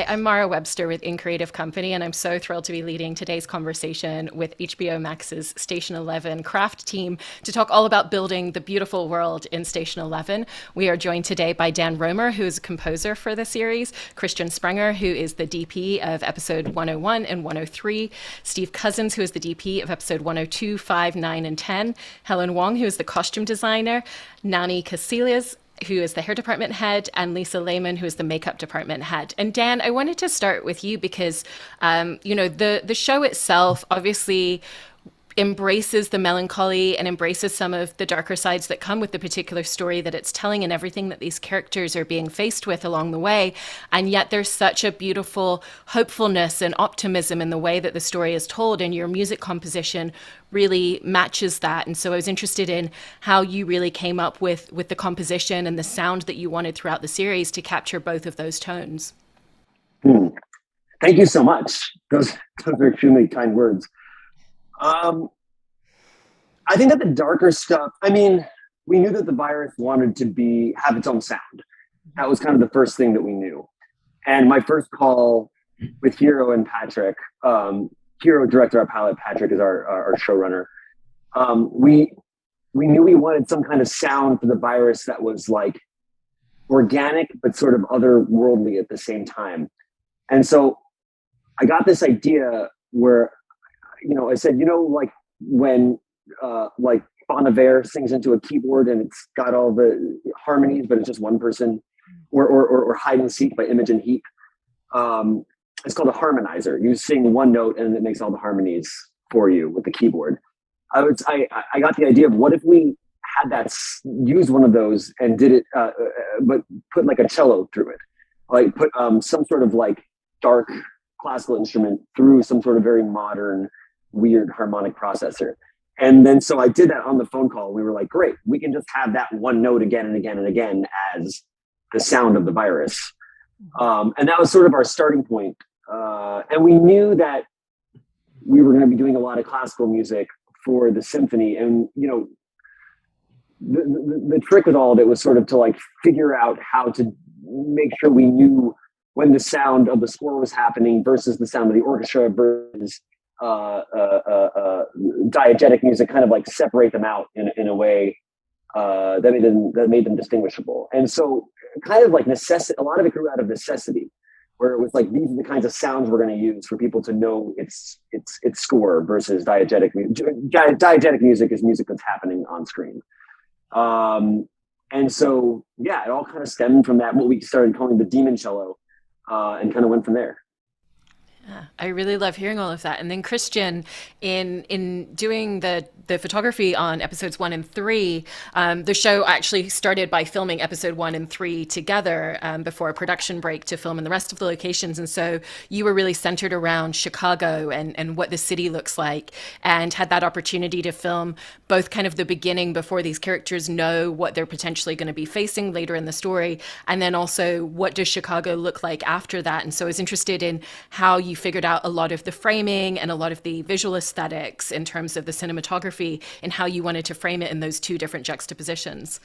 Hi, I'm Mara Webster with In Creative Company, and I'm so thrilled to be leading today's conversation with HBO Max's Station 11 craft team to talk all about building the beautiful world in Station 11. We are joined today by Dan Romer, who is a composer for the series, Christian Sprenger, who is the DP of episode 101 and 103, Steve Cousins, who is the DP of episode 102, 5, 9, and 10, Helen Wong, who is the costume designer, Nani Casillas, who is the hair department head, and Lisa Lehman, who is the makeup department head. And Dan, I wanted to start with you because, the show itself obviously embraces the melancholy and embraces some of the darker sides that come with the particular story that it's telling and everything that these characters are being faced with along the way. And yet there's such a beautiful hopefulness and optimism in the way that the story is told, and your music composition really matches that. And so I was interested in how you really came up with the composition and the sound that you wanted throughout the series to capture both of those tones. Hmm. Thank you so much. Those are extremely kind words. Um, I think that the darker stuff, I mean, we knew that the virus wanted to have its own sound. That was kind of the first thing that we knew. And my first call with Hero and Patrick, Hero directed our pilot, Patrick is our showrunner. We knew we wanted some kind of sound for the virus that was like organic, but sort of otherworldly at the same time. And so I got this idea where, I said, like when like Bon Iver sings into a keyboard and it's got all the harmonies, but it's just one person, or Hide and Seek by Imogen Heap. It's called a harmonizer. You sing one note and it makes all the harmonies for you with the keyboard. I got the idea of what if we had that, use one of those and did it, but put like a cello through it, like put some sort of like dark classical instrument through some sort of very modern, weird harmonic processor. And then so I did that on the phone call. We were like, great, we can just have that one note again and again and again as the sound of the virus. And that was sort of our starting point. And we knew that we were going to be doing a lot of classical music for the symphony. And, the trick with all of it was sort of to like figure out how to make sure we knew when the sound of the score was happening versus the sound of the orchestra versus diegetic music, kind of like separate them out in a way that made them distinguishable. And so kind of like necessity, a lot of it grew out of necessity, where it was like, these are the kinds of sounds we're going to use for people to know it's score versus diegetic music. Diegetic music is music that's happening on screen. And so, yeah, it all kind of stemmed from that, what we started calling the demon cello, and kind of went from there. Yeah, I really love hearing all of that. And then Christian, in doing the photography on episodes 1 and 3, the show actually started by filming episode 1 and 3 together before a production break to film in the rest of the locations. And so you were really centered around Chicago and what the city looks like, and had that opportunity to film both kind of the beginning before these characters know what they're potentially going to be facing later in the story, and then also what does Chicago look like after that. And so I was interested in how you figured out a lot of the framing and a lot of the visual aesthetics in terms of the cinematography and how you wanted to frame it in those two different juxtapositions.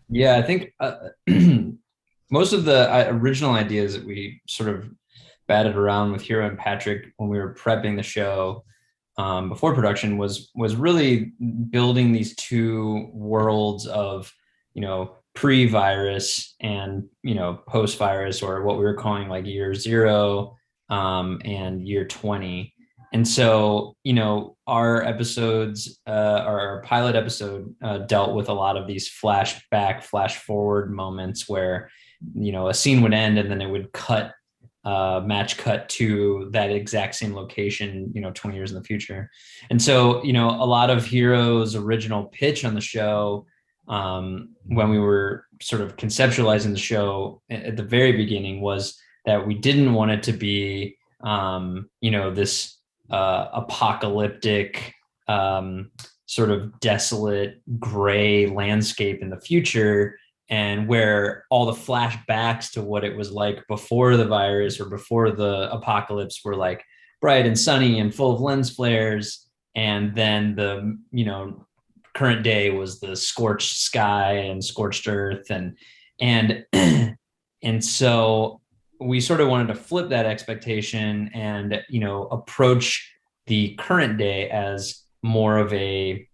Yeah, I think most of the original ideas that we sort of batted around with Hero and Patrick when we were prepping the show before production was really building these two worlds of, pre-virus and, post-virus, or what we were calling like year 0 and year 20. And so, our episodes, our pilot episode dealt with a lot of these flashback, flash forward moments where, a scene would end and then it would match cut to that exact same location, 20 years in the future. And so, a lot of Hero's original pitch on the show, when we were sort of conceptualizing the show at the very beginning, was that we didn't want it to be, this apocalyptic, sort of desolate gray landscape in the future, and where all the flashbacks to what it was like before the virus or before the apocalypse were like bright and sunny and full of lens flares. And then the, current day was the scorched sky and scorched earth. And so we sort of wanted to flip that expectation and, approach the current day as more of a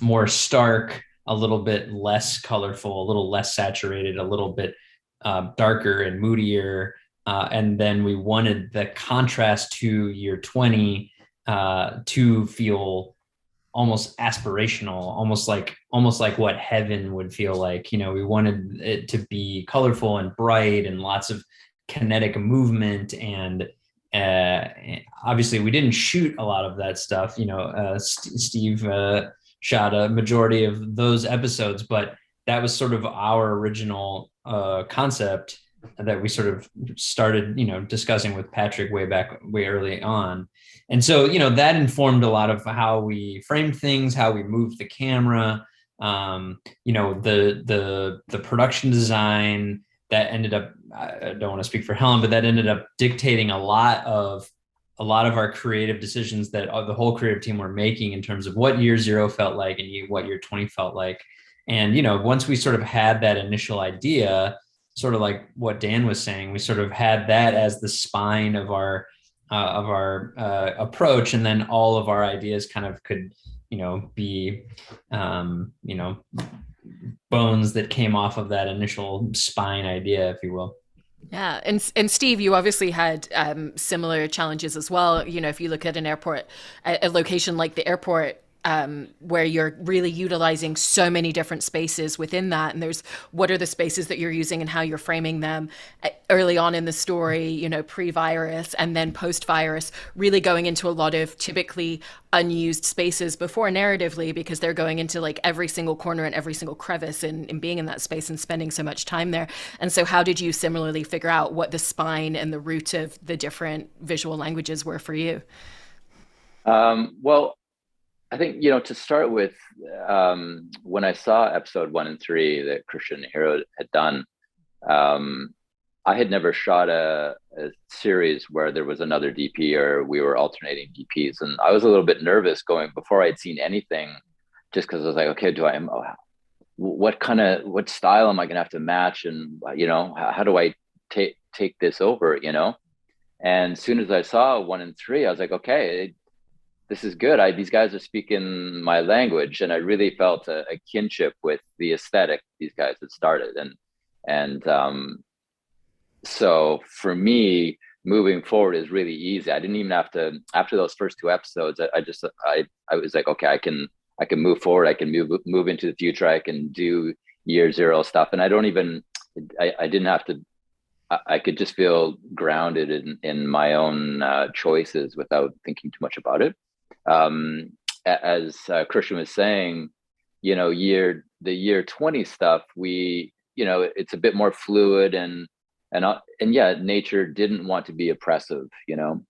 more stark, a little bit less colorful, a little less saturated, a little bit darker and moodier. And then we wanted the contrast to year 20 to feel almost aspirational, almost like what heaven would feel like. We wanted it to be colorful and bright and lots of kinetic movement. And obviously we didn't shoot a lot of that stuff. Steve shot a majority of those episodes, but that was sort of our original concept that we sort of started, discussing with Patrick way early on. And so, that informed a lot of how we framed things, how we moved the camera, the production design that ended up, I don't want to speak for Helen, but that ended up dictating a lot of our creative decisions that the whole creative team were making in terms of what year 0 felt like and what year 20 felt like. And, once we sort of had that initial idea, sort of like what Dan was saying, we sort of had that as the spine of our approach. And then all of our ideas kind of could, be, bones that came off of that initial spine idea, if you will. Yeah, and Steve, you obviously had similar challenges as well. If you look at an airport, a location like the airport, where you're really utilizing so many different spaces within that, and there's what are the spaces that you're using and how you're framing them early on in the story, pre-virus and then post-virus, really going into a lot of typically unused spaces before narratively, because they're going into like every single corner and every single crevice and being in that space and spending so much time there. And so how did you similarly figure out what the spine and the root of the different visual languages were for you? Well, I think, to start with, when I saw episode 1 and 3 that Christian Hero had done, I had never shot a series where there was another DP or we were alternating DPs. And I was a little bit nervous going before I'd seen anything, just because I was like, okay, what style am I going to have to match? And, how do I take this over, And as soon as I saw 1 and 3, I was like, okay, this is good. These guys are speaking my language, and I really felt a kinship with the aesthetic these guys had started. And so for me, moving forward is really easy. I didn't even have to, after those first 2 episodes, I was like, okay, I can move forward. I can move into the future. I can do year 0 stuff. And I didn't have to, I could just feel grounded in my own choices without thinking too much about it. As Christian was saying, the year 20 stuff, it's a bit more fluid and yeah, nature didn't want to be oppressive, and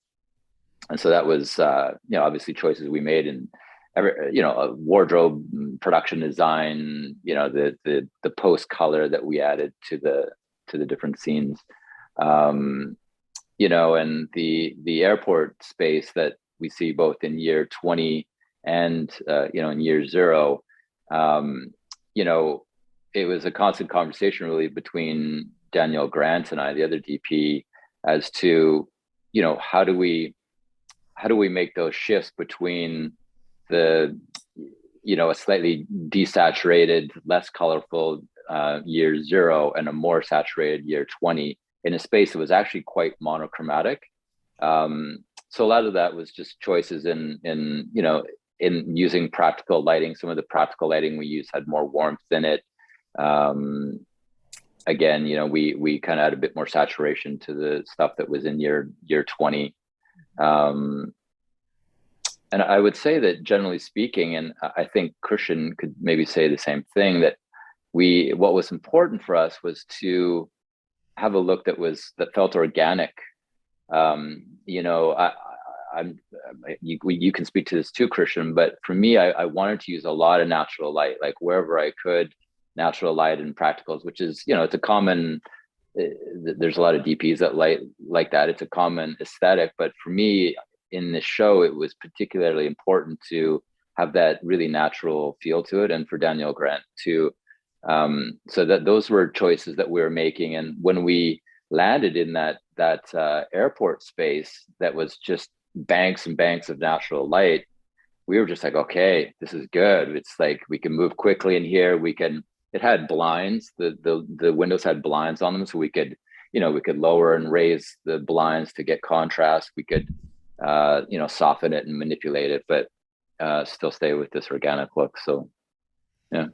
so that was obviously choices we made in a wardrobe, production design, the post color that we added to the different scenes, and the airport space that we see both in year 20 and in year 0. It was a constant conversation really between Daniel Grant and I, the other DP, as to how do we make those shifts between the a slightly desaturated, less colorful year 0 and a more saturated year 20 in a space that was actually quite monochromatic. So a lot of that was just choices in using practical lighting. Some of the practical lighting we used had more warmth in it. Again, we kind of had a bit more saturation to the stuff that was in year 20. And I would say that generally speaking, and I think Christian could maybe say the same thing, that what was important for us was to have a look that felt organic. You can speak to this too, Christian, but for me, I wanted to use a lot of natural light, like wherever I could, natural light and practicals, which is, it's a common, there's a lot of DPs that like that. It's a common aesthetic, but for me in this show, it was particularly important to have that really natural feel to it. And for Daniel Grant too. So that those were choices that we were making. And when we landed in that airport space that was just banks and banks of natural light, we were just like, okay, this is good. It's like we can move quickly in here. It had blinds. The windows had blinds on them, so we could lower and raise the blinds to get contrast. We could soften it and manipulate it, but still stay with this organic look. So yeah.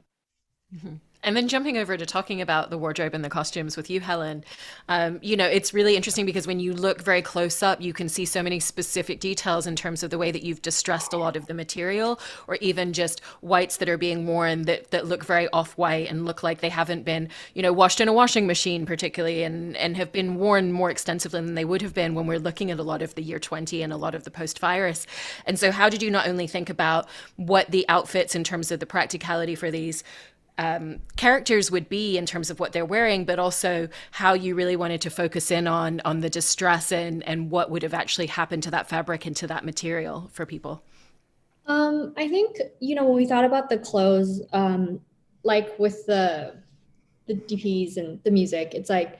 Mm-hmm. And then jumping over to talking about the wardrobe and the costumes with you, Helen, it's really interesting because when you look very close up, you can see so many specific details in terms of the way that you've distressed a lot of the material, or even just whites that are being worn that look very off-white and look like they haven't been, washed in a washing machine particularly, and have been worn more extensively than they would have been when we're looking at a lot of the year 20 and a lot of the post-virus. And so how did you not only think about what the outfits in terms of the practicality for these characters would be in terms of what they're wearing, but also how you really wanted to focus in on the distress and what would have actually happened to that fabric and to that material for people? I think, when we thought about the clothes, like with the DPs and the music, it's like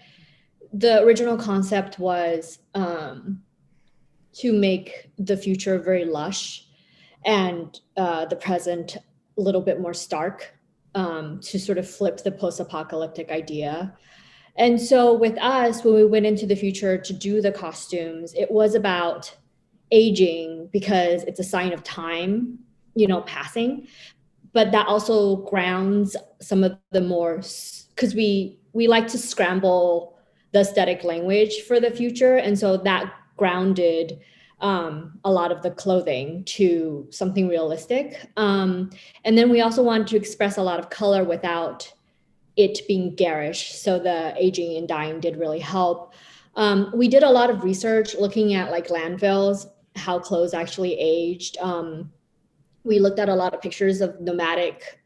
the original concept was to make the future very lush and the present a little bit more stark. To sort of flip the post-apocalyptic idea. And so with us, when we went into the future to do the costumes, it was about aging because it's a sign of time, passing. But that also grounds some of the more, because we like to scramble the aesthetic language for the future. And so that grounded a lot of the clothing to something realistic. And then we also wanted to express a lot of color without it being garish. So the aging and dyeing did really help. We did a lot of research looking at like landfills, how clothes actually aged. We looked at a lot of pictures of nomadic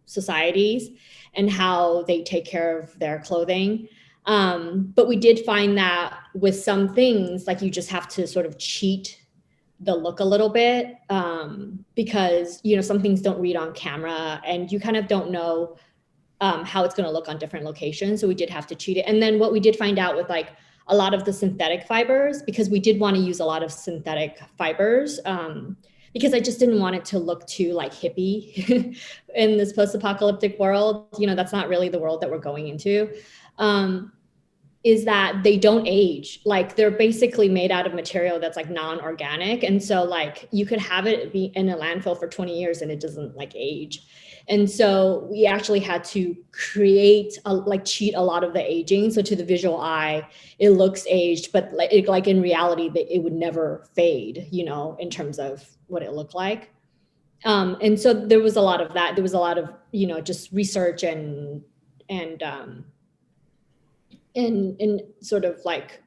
societies and how they take care of their clothing. But we did find that with some things, like you just have to sort of cheat the look a little bit because, some things don't read on camera and you kind of don't know how it's going to look on different locations. So we did have to cheat it. And then what we did find out with like a lot of the synthetic fibers, because we did want to use a lot of synthetic fibers because I just didn't want it to look too like hippie in this post-apocalyptic world. That's not really the world that we're going into. Is that they don't age. Like they're basically made out of material that's like non-organic. And so like you could have it be in a landfill for 20 years and it doesn't like age. And so we actually had to cheat a lot of the aging. So to the visual eye, it looks aged, but like in reality, it would never fade, in terms of what it looked like. And so there was a lot of that. There was a lot of, just research and sort of like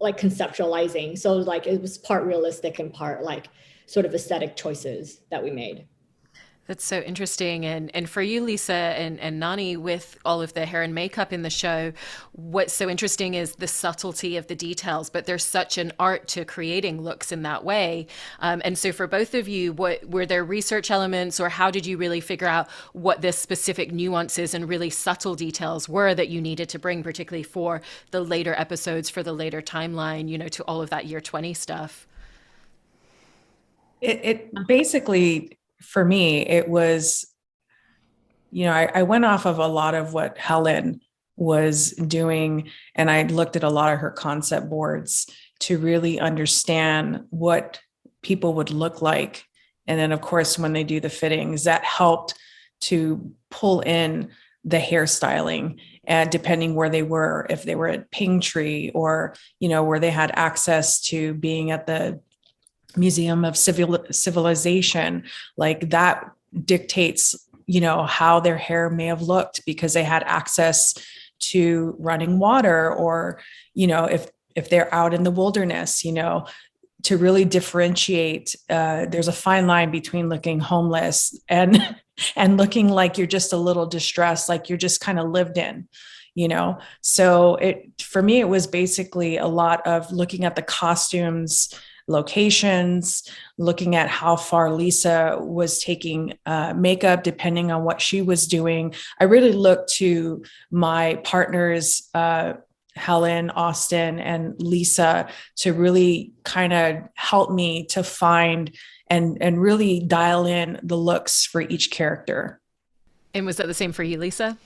conceptualizing. So like it was part realistic and part like sort of aesthetic choices that we made. That's so interesting. And for you, Lisa and Nani, with all of the hair and makeup in the show, what's so interesting is the subtlety of the details, but there's such an art to creating looks in that way. And so for both of you, what were there research elements, or how did you really figure out what the specific nuances and really subtle details were that you needed to bring, particularly for the later episodes, for the later timeline, to all of that year 20 stuff? It basically, for me, it was, I went off of a lot of what Helen was doing, and I looked at a lot of her concept boards to really understand what people would look like. And then, of course, when they do the fittings, that helped to pull in the hairstyling, and depending where they were, if they were at Pinktree or, where they had access to being at the Museum of Civilization, like that dictates, how their hair may have looked because they had access to running water, or, if they're out in the wilderness, to really differentiate. There's a fine line between looking homeless and looking like you're just a little distressed, like you're just kind of lived in. So for me, it was basically a lot of looking at the costumes, locations, looking at how far Lisa was taking makeup, depending on what she was doing. I really looked to my partner's Helen, Austin, and Lisa to really kind of help me to find and really dial in the looks for each character. And was that the same for you, Lisa?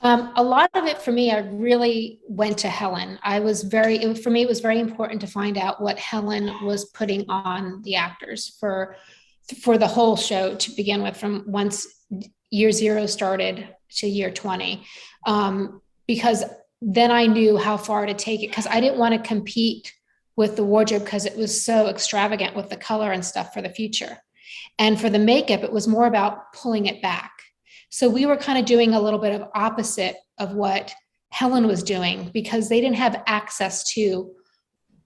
A lot of it for me, I really went to Helen. For me, it was very important to find out what Helen was putting on the actors for the whole show to begin with, from once year 0 started to year 20. Because then I knew how far to take it, because I didn't want to compete with the wardrobe because it was so extravagant with the color and stuff for the future. And for the makeup, it was more about pulling it back. So we were kind of doing a little bit of opposite of what Helen was doing, because they didn't have access to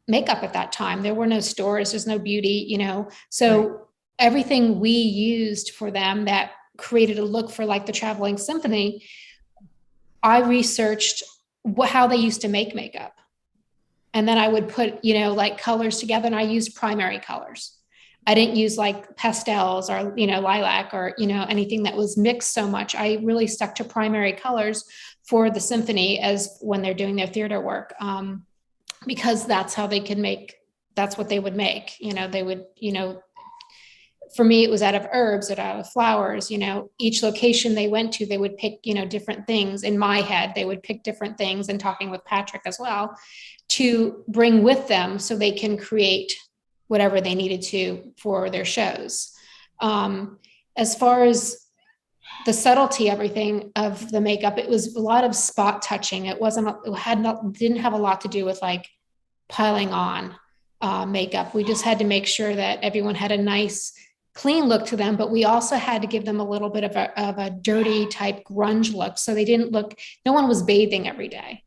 makeup at that time. There were no stores, there's no beauty, So right. Everything we used for them that created a look for like the Traveling Symphony, I researched how they used to make makeup. And then I would put, like colors together, and I used primary colors. I didn't use like pastels or, lilac or, anything that was mixed so much. I really stuck to primary colors for the symphony as when they're doing their theater work, because that's how they could that's what they would make. They would, for me, it was out of herbs, out of flowers, each location they went to, they would pick, different things. In my head, they would pick different things, and talking with Patrick as well, to bring with them so they can create whatever they needed to for their shows. As far as the subtlety, everything of the makeup, it was a lot of spot touching. Didn't have a lot to do with like piling on makeup. We just had to make sure that everyone had a nice, clean look to them, but we also had to give them a little bit of a dirty type grunge look. So they didn't look, no one was bathing every day.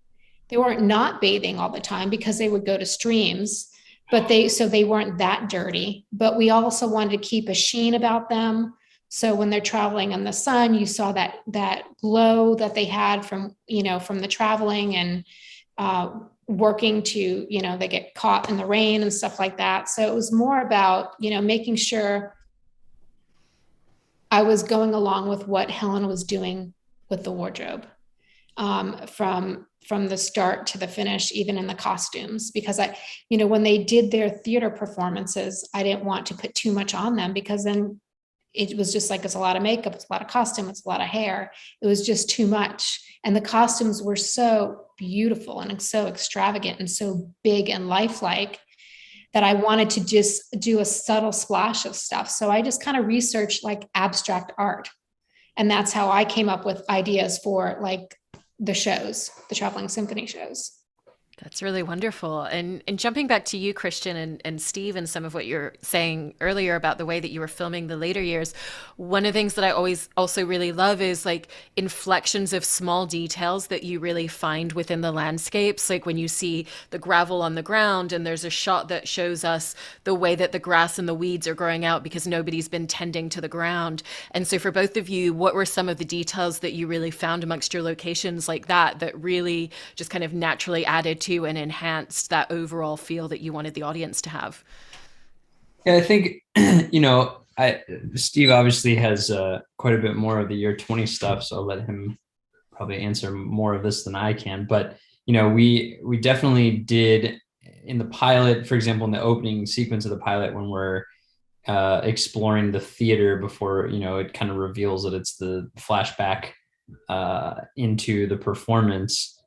They weren't not bathing all the time because they would go to streams, but they weren't that dirty. But we also wanted to keep a sheen about them. So when they're traveling in the sun, you saw that glow that they had from the traveling and working to, they get caught in the rain and stuff like that. So it was more about, making sure I was going along with what Helen was doing with the wardrobe, from the start to the finish, even in the costumes, because when they did their theater performances, I didn't want to put too much on them, because then it was just like, it's a lot of makeup, it's a lot of costume, it's a lot of hair. It was just too much. And the costumes were so beautiful and so extravagant and so big and lifelike that I wanted to just do a subtle splash of stuff. So I just kind of researched like abstract art. And that's how I came up with ideas for like the shows, the Traveling Symphony shows. That's really wonderful. And jumping back to you, Christian, and Steve, and some of what you're saying earlier about the way that you were filming the later years, one of the things that I always also really love is like inflections of small details that you really find within the landscapes. Like when you see the gravel on the ground and there's a shot that shows us the way that the grass and the weeds are growing out because nobody's been tending to the ground. And so for both of you, what were some of the details that you really found amongst your locations like that really just kind of naturally added to and enhanced that overall feel that you wanted the audience to have? Yeah, I think, Steve obviously has quite a bit more of the year 20 stuff, so I'll let him probably answer more of this than I can. But, we definitely did in the pilot, for example, in the opening sequence of the pilot, when we're exploring the theater before, it kind of reveals that it's the flashback into the performance.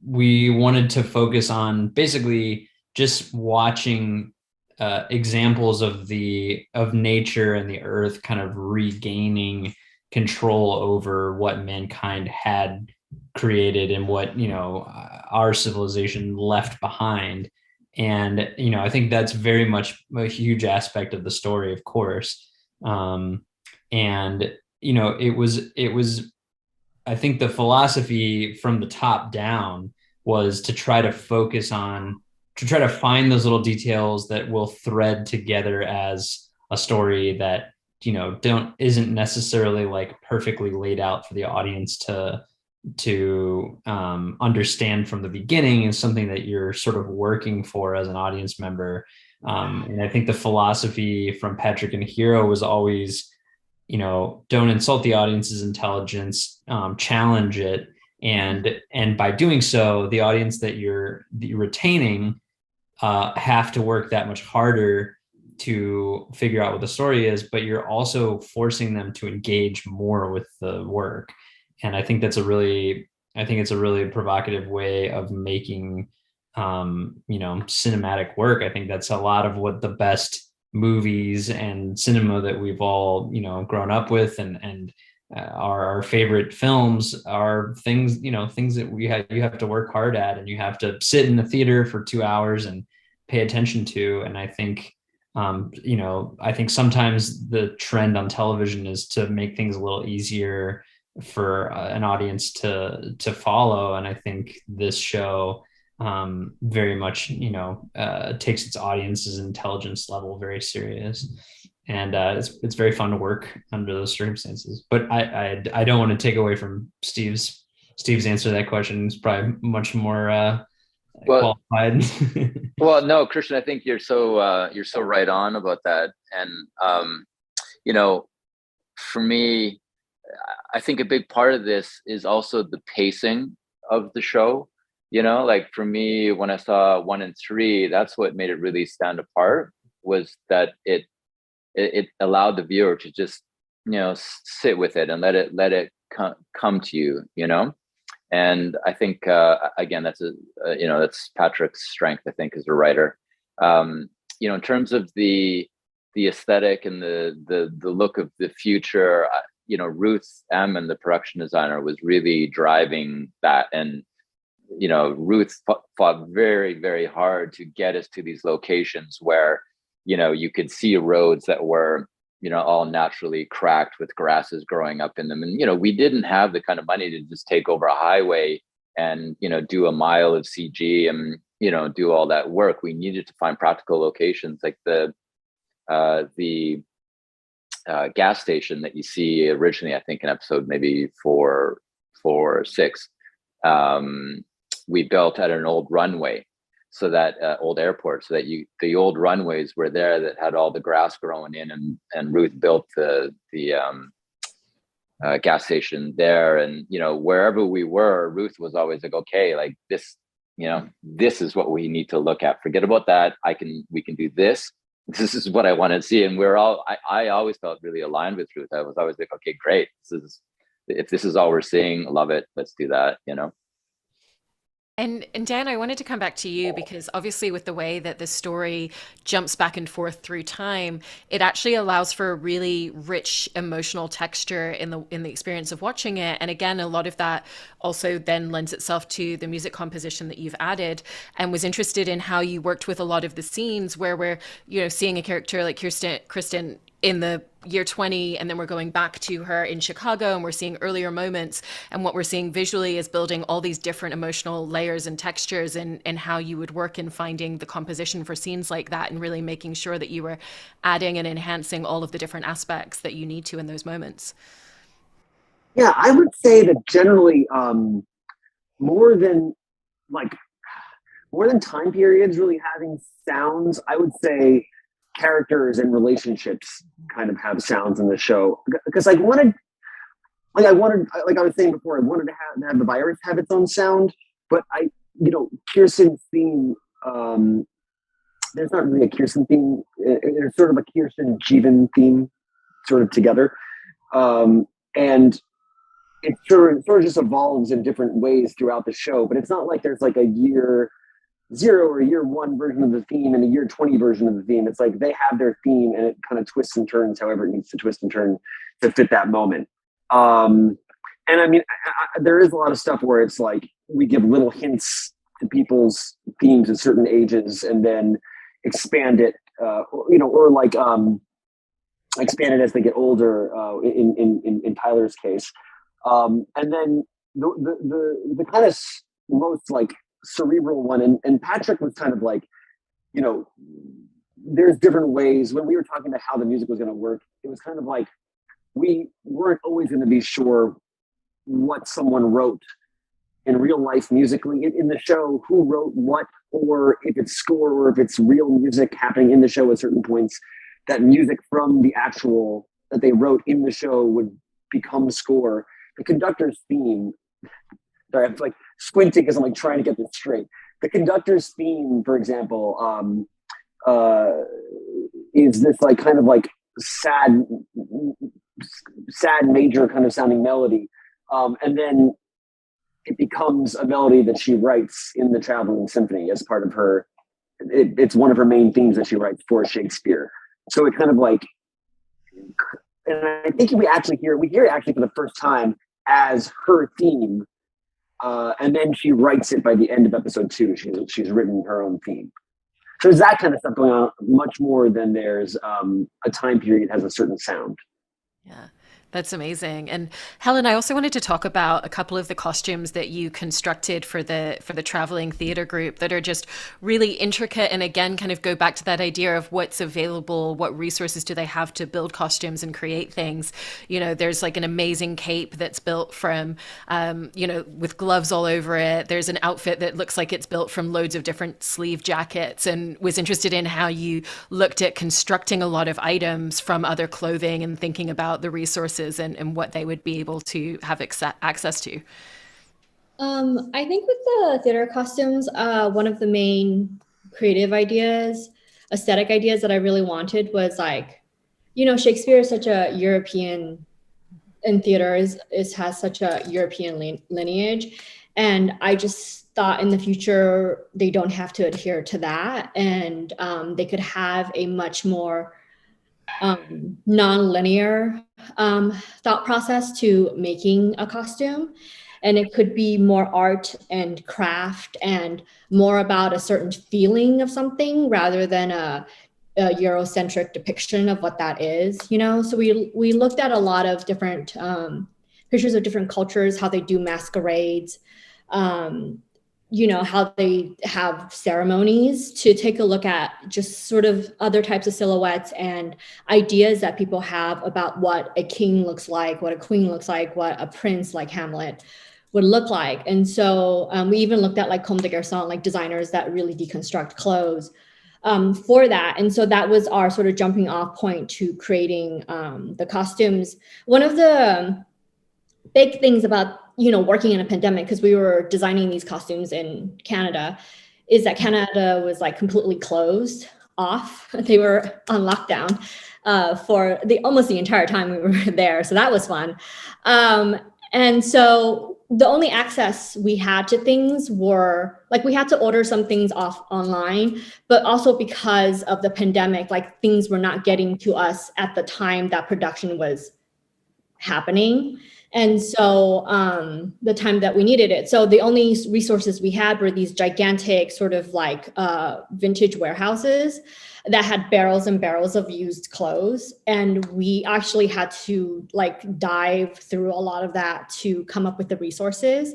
We wanted to focus on basically just watching examples of nature and the earth kind of regaining control over what mankind had created and what, our civilization left behind. And, I think that's very much a huge aspect of the story, of course. It was, I think the philosophy from the top down was to try to find those little details that will thread together as a story that, isn't necessarily like perfectly laid out for the audience to understand from the beginning, is something that you're sort of working for as an audience member. And I think the philosophy from Patrick and Hiro was always, don't insult the audience's intelligence, challenge it, and by doing so, the audience that you're retaining have to work that much harder to figure out what the story is, but you're also forcing them to engage more with the work. And I think it's a really provocative way of making cinematic work. I think that's a lot of what the best movies and cinema that we've all grown up with and our favorite films are things that you have to work hard at, and you have to sit in the theater for 2 hours and pay attention to. And I think I think sometimes the trend on television is to make things a little easier for an audience to follow. And I think this show very much takes its audience's intelligence level very serious, and it's very fun to work under those circumstances. But I don't want to take away from Steve's answer to that question. It's probably much more qualified. Well, no, Christian, I think you're so right on about that. And for me, I think a big part of this is also the pacing of the show. Like for me, when I saw 1 and 3, that's what made it really stand apart, was that it allowed the viewer to just sit with it and let it come to you. And I think again, that's Patrick's strength, I think, as a writer. In terms of the aesthetic and the look of the future, Ruth Emmon, the production designer, was really driving that. And Ruth fought very, very hard to get us to these locations where you could see roads that were all naturally cracked with grasses growing up in them. And we didn't have the kind of money to just take over a highway and do a mile of CG and do all that work. We needed to find practical locations, like the gas station that you see originally, I think in episode maybe 4 or 6. We built at an old runway, so that old airport, so that the old runways were there that had all the grass growing in, and Ruth built the gas station there. And wherever we were, Ruth was always like, okay, like this, this is what we need to look at. Forget about that. We can do this. This is what I want to see. And I always felt really aligned with Ruth. I was always like, okay, great. If this is all we're seeing, love it. Let's do that. And Dan, I wanted to come back to you because obviously with the way that the story jumps back and forth through time, it actually allows for a really rich emotional texture in the experience of watching it. And again, a lot of that also then lends itself to the music composition that you've added, and was interested in how you worked with a lot of the scenes where we're, seeing a character like Kristen in the year 20, and then we're going back to her in Chicago, and we're seeing earlier moments, and what we're seeing visually is building all these different emotional layers and textures, and how you would work in finding the composition for scenes like that, and really making sure that you were adding and enhancing all of the different aspects that you need to in those moments. Yeah, I would say that generally more than time periods really having sounds, I would say characters and relationships kind of have sounds in the show, because I wanted, like I was saying before, I wanted to have the virus have its own sound, but Kirsten's theme, there's not really a Kirsten theme. There's sort of a Kirsten Jeevan theme sort of together. And it sort of just evolves in different ways throughout the show, but it's not like there's like a year 0 or year 1 version of the theme and a year 20 version of the theme. It's like they have their theme and it kind of twists and turns however it needs to twist and turn to fit that moment. And I mean, there is a lot of stuff where it's like we give little hints to people's themes at certain ages and then expand it, expand it as they get older, in Tyler's case. And then the kind of most like cerebral one, and Patrick was kind of like, there's different ways. When we were talking about how the music was going to work, it was kind of like we weren't always going to be sure what someone wrote in real life musically in the show, who wrote what, or if it's score or if it's real music happening in the show at certain points, that music from the actual that they wrote in the show would become score. The conductor's theme, sorry, I'm like squinting because I'm like trying to get this straight. The conductor's theme, for example, is this like kind of like sad major kind of sounding melody, and then it becomes a melody that she writes in the Traveling Symphony as part of her. It's one of her main themes that she writes for Shakespeare. So it kind of like, and I think we hear it actually for the first time as her theme, and then she writes it by the end of episode 2. She's written her own theme. So there's that kind of stuff going on, much more than there's a time period has a certain sound. Yeah. That's amazing. And Helen, I also wanted to talk about a couple of the costumes that you constructed for the traveling theater group that are just really intricate, and again kind of go back to that idea of what's available, what resources do they have to build costumes and create things. You know, there's like an amazing cape that's built from with gloves all over it. There's an outfit that looks like it's built from loads of different sleeve jackets, and was interested in how you looked at constructing a lot of items from other clothing and thinking about the resources and what they would be able to have access to. I think with the theater costumes, one of the main creative ideas, aesthetic ideas that I really wanted was like, Shakespeare is such a European, and theater has such a European lineage. And I just thought in the future, they don't have to adhere to that. And they could have a much more non-linear thought process to making a costume, and it could be more art and craft and more about a certain feeling of something rather than a Eurocentric depiction of what that is. So we looked at a lot of different pictures of different cultures, how they do masquerades, how they have ceremonies, to take a look at just sort of other types of silhouettes and ideas that people have about what a king looks like, what a queen looks like, what a prince like Hamlet would look like. And so we even looked at like Comme des Garçons, like designers that really deconstruct clothes for that. And so that was our sort of jumping off point to creating the costumes. One of the big things about working in a pandemic, because we were designing these costumes in Canada, is that Canada was like completely closed off. They were on lockdown for almost the entire time we were there. So that was fun. And so the only access we had to things were like, we had to order some things off online, but also because of the pandemic, like things were not getting to us at the time that production was happening. And so the time that we needed it. So the only resources we had were these gigantic sort of like vintage warehouses that had barrels and barrels of used clothes. And we actually had to like dive through a lot of that to come up with the resources.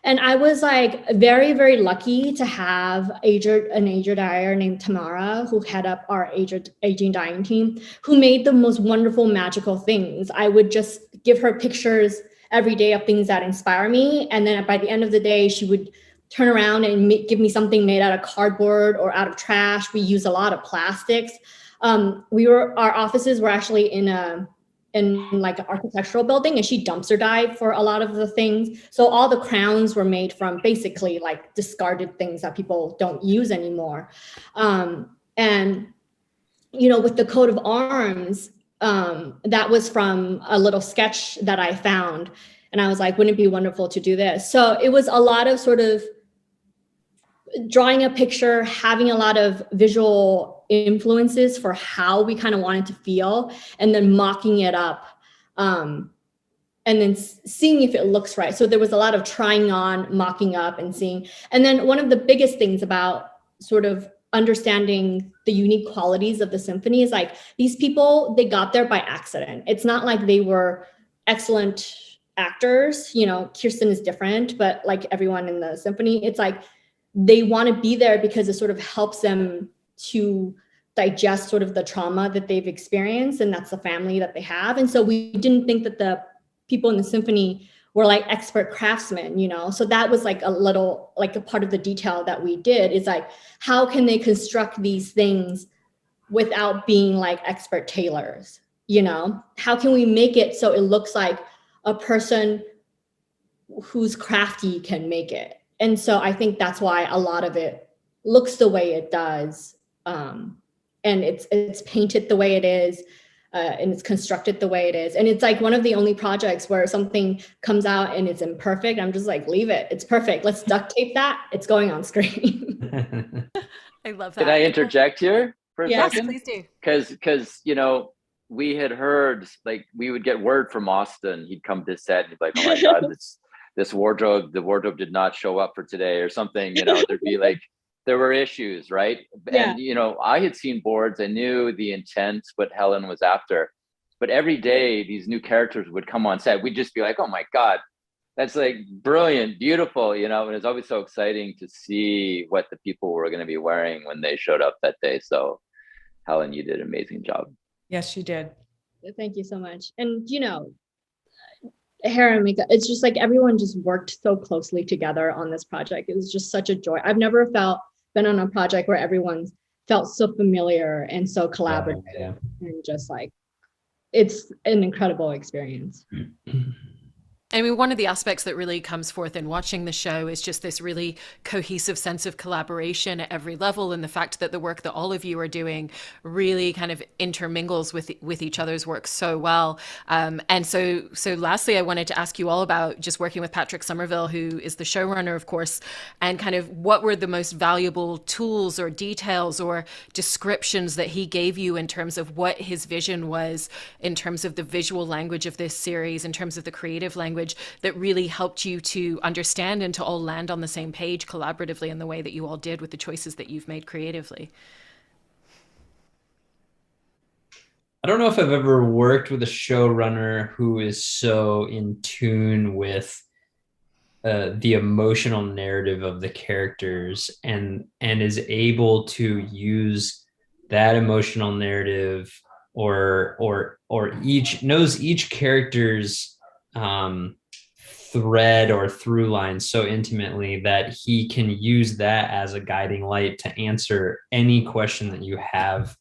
And I was like very, very lucky to have an aged dyer named Tamara, who head up our aging dyeing team, who made the most wonderful, magical things. I would just give her pictures every day of things that inspire me. And then by the end of the day, she would turn around and give me something made out of cardboard or out of trash. We use a lot of plastics. Our offices were actually in like an architectural building, and she dumpster dived for a lot of the things. So all the crowns were made from basically like discarded things that people don't use anymore. And, with the coat of arms, that was from a little sketch that I found. And I was like, wouldn't it be wonderful to do this? So it was a lot of sort of drawing a picture, having a lot of visual influences for how we kind of wanted to feel, and then mocking it up, and then seeing if it looks right. So there was a lot of trying on, mocking up, and seeing. And then one of the biggest things about sort of understanding the unique qualities of the symphony is like, these people, they got there by accident. It's not like they were excellent actors. Kirsten is different, but like everyone in the symphony, it's like they want to be there because it sort of helps them to digest sort of the trauma that they've experienced, and that's the family that they have. And so we didn't think that the people in the symphony were like expert craftsmen, so that was like a little, like a part of the detail that we did, is like, how can they construct these things without being like expert tailors? How can we make it so it looks like a person who's crafty can make it. And so I think that's why a lot of it looks the way it does. And it's painted the way it is. And it's constructed the way it is. And it's like one of the only projects where something comes out and it's imperfect. I'm just like, leave it. It's perfect. Let's duct tape that. It's going on screen. I love that. Can I interject here for a Yes, Yes, second? please do. Because we had heard, like, we would get word from Austin. He'd come to set and he'd be like, oh my God, this wardrobe, the wardrobe did not show up for today or something. There'd be like, there were issues, right? Yeah. And I had seen boards. I knew the intent, what Helen was after. But every day these new characters would come on set. We'd just be like, oh my God, that's like brilliant, beautiful, and it's always so exciting to see what the people were going to be wearing when they showed up that day. So Helen, you did an amazing job. Yes, you did. Thank you so much. And hair and makeup, it's just like everyone just worked so closely together on this project. It was just such a joy. I've never been on a project where everyone felt so familiar and so collaborative. Yeah. And just like, it's an incredible experience. I mean, one of the aspects that really comes forth in watching the show is just this really cohesive sense of collaboration at every level, and the fact that the work that all of you are doing really kind of intermingles with each other's work so well. And so lastly, I wanted to ask you all about just working with Patrick Somerville, who is the showrunner, of course, and kind of what were the most valuable tools or details or descriptions that he gave you in terms of what his vision was, in terms of the visual language of this series, in terms of the creative language, that really helped you to understand and to all land on the same page collaboratively in the way that you all did with the choices that you've made creatively? I don't know if I've ever worked with a showrunner who is so in tune with the emotional narrative of the characters and is able to use that emotional narrative or knows each character's thread or through line so intimately that he can use that as a guiding light to answer any question that you have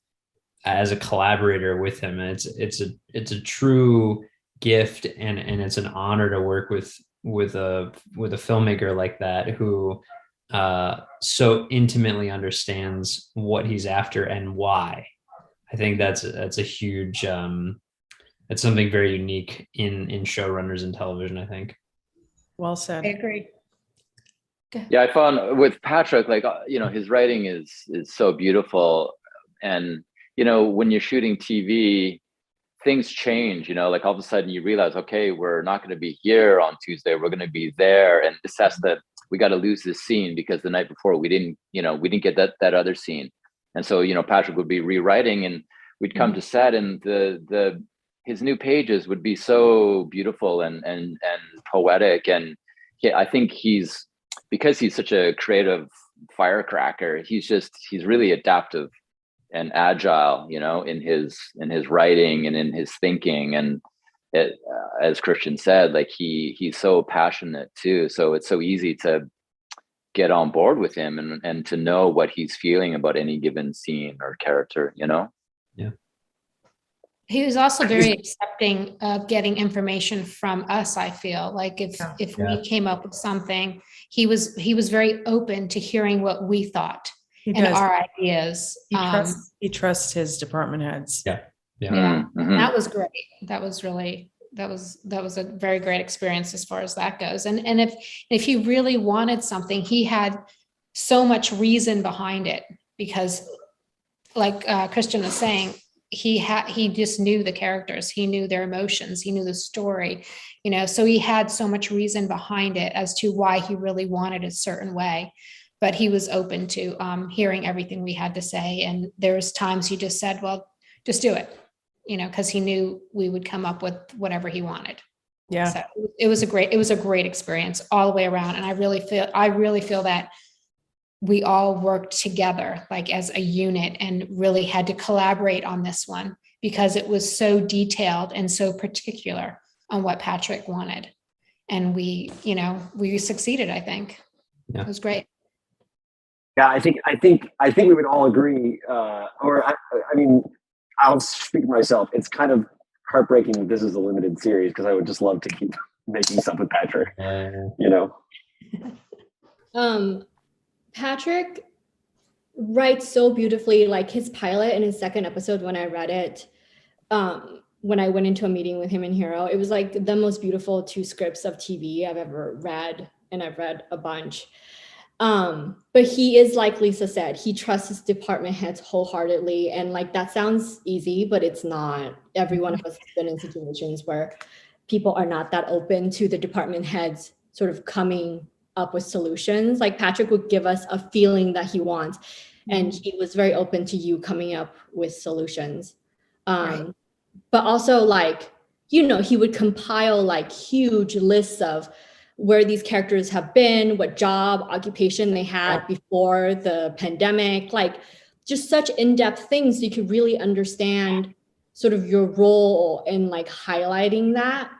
as a collaborator with him. And it's a true gift and it's an honor to work with a filmmaker like that who so intimately understands what he's after and why. I think that's a huge it's something very unique in showrunners in television, I think. Well said. I agree. Yeah, I found with Patrick, like, his writing is so beautiful. And, when you're shooting TV, things change, like all of a sudden you realize, okay, we're not going to be here on Tuesday. We're going to be there. And we got to lose this scene because the night before we didn't get that other scene. And so, Patrick would be rewriting and we'd come to set and his new pages would be so beautiful and poetic. And I think because he's such a creative firecracker, he's really adaptive and agile, in his writing and in his thinking. And as Christian said, like he's so passionate too. So it's so easy to get on board with him and to know what he's feeling about any given scene or character, Yeah. He was also very accepting of getting information from us. I feel like if we came up with something, he was very open to hearing what we thought and our ideas. He trusts his department heads. Yeah. Mm-hmm. That was great. That was a very great experience as far as that goes. And if he really wanted something, he had so much reason behind it because, like Christian was saying, he just knew the characters, he knew their emotions, he knew the story, so he had so much reason behind it as to why he really wanted a certain way. But he was open to hearing everything we had to say. And there was times he just said, well, just do it, because he knew we would come up with whatever he wanted. Yeah. So it was a great experience all the way around. And I really feel that we all worked together like as a unit and really had to collaborate on this one because it was so detailed and so particular on what Patrick wanted. And we succeeded, I think. Yeah. It was great. Yeah, I think we would all agree, I'll speak for myself. It's kind of heartbreaking that this is a limited series because I would just love to keep making stuff with Patrick. Uh, You know. Patrick writes so beautifully, like his pilot and his second episode when I read it, when I went into a meeting with him in Hero, it was like the most beautiful 2 scripts of TV I've ever read, and I've read a bunch. But he is, like Lisa said, he trusts his department heads wholeheartedly, and like that sounds easy, but it's not. Every one of us has been in situations where people are not that open to the department heads sort of coming up with solutions. Like Patrick would give us a feeling that he wants, and he was very open to you coming up with solutions. Right. But also, like, you know, he would compile like huge lists of where these characters have been, what job, occupation they had before the pandemic, like just such in-depth things so you could really understand sort of your role in like highlighting that.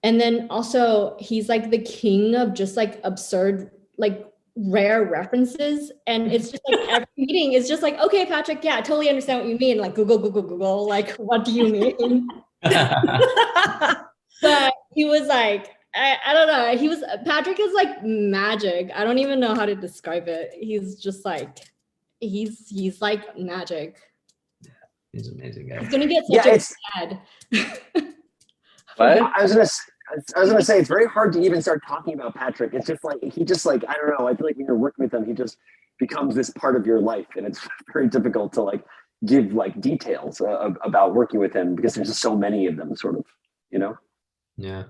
And then also he's like the king of just like absurd, like rare references. And it's just like every meeting is just like, okay, Patrick, yeah, I totally understand what you mean. Like Google, like, what do you mean? But he was like, I don't know. Patrick is like magic. I don't even know how to describe it. He's just like, he's like magic. He's an amazing guy. He's gonna get such a bad. But I was gonna say it's very hard to even start talking about Patrick. It's just like I don't know. I feel like when you're working with him, he just becomes this part of your life, and it's very difficult to like give like details about working with him because there's just so many of them, sort of, you know. Yeah.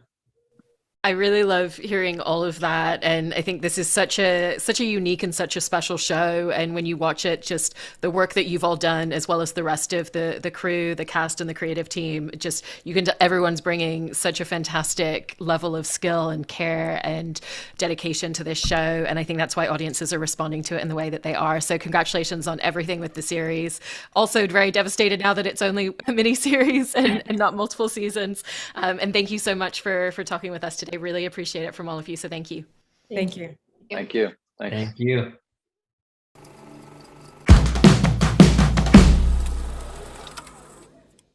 I really love hearing all of that, and I think this is such a unique and such a special show. And when you watch it, just the work that you've all done, as well as the rest of the crew, the cast, and the creative team, just everyone's bringing such a fantastic level of skill and care and dedication to this show. And I think that's why audiences are responding to it in the way that they are. So congratulations on everything with the series. Also very devastated now that it's only a mini series and not multiple seasons. And thank you so much for talking with us today. Really appreciate it from all of you. So thank you. Thank you. thank you. Thanks. Thank you.